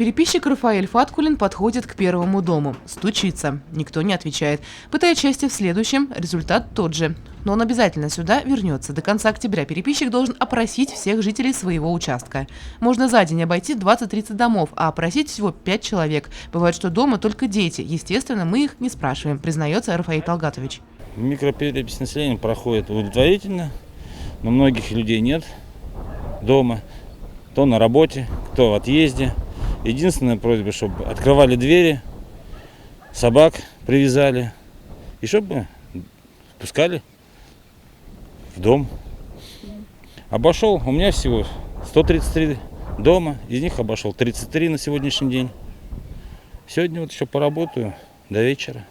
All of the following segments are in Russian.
Переписчик Рафаэль Фаткулин подходит к первому дому. Стучится. Никто не отвечает. Пытает счастье в следующем. Результат тот же. Но он обязательно сюда вернется. До конца октября переписчик должен опросить всех жителей своего участка. Можно за день обойти 20-30 домов, а опросить всего 5 человек. Бывает, что дома только дети. Естественно, мы их не спрашиваем, признается Рафаэль Талгатович. Микроперепись населения проходит удовлетворительно, но многих людей нет дома. Кто на работе, кто в отъезде. Единственная просьба, чтобы открывали двери, собак привязали и чтобы пускали в дом. Обошел, у меня всего 133 дома, из них обошел 33 на сегодняшний день. Сегодня вот еще поработаю до вечера.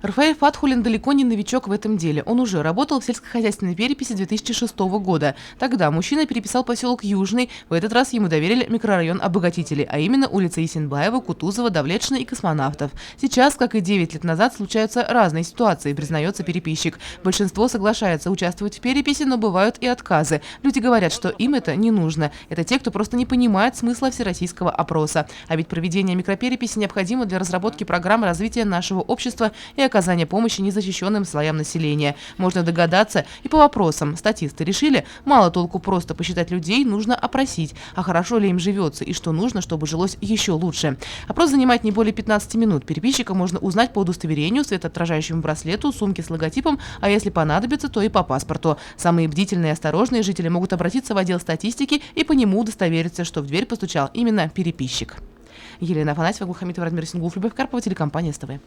Рафаэль Фаткулин далеко не новичок в этом деле. Он уже работал в сельскохозяйственной переписи 2006 года. Тогда мужчина переписал поселок Южный. В этот раз ему доверили микрорайон обогатителей, а именно улицы Есенбаева, Кутузова, Давлетшина и Космонавтов. Сейчас, как и 9 лет назад, случаются разные ситуации, признается переписчик. Большинство соглашается участвовать в переписи, но бывают и отказы. Люди говорят, что им это не нужно. Это те, кто просто не понимает смысла всероссийского опроса. А ведь проведение микропереписи необходимо для разработки программы развития нашего общества и оказания помощи незащищенным слоям населения. Можно догадаться и по вопросам. Статисты решили, мало толку просто посчитать людей, нужно опросить, а хорошо ли им живется и что нужно, чтобы жилось еще лучше. Опрос занимает не более 15 минут. Переписчика можно узнать по удостоверению, светоотражающему браслету, сумке с логотипом, а если понадобится, то и по паспорту. Самые бдительные и осторожные жители могут обратиться в отдел статистики и по нему удостовериться, что в дверь постучал именно переписчик. Елена Афанасьева, Глухомитова, Радмир Сингулов, Любовь Карпова, телекомпания СТВ.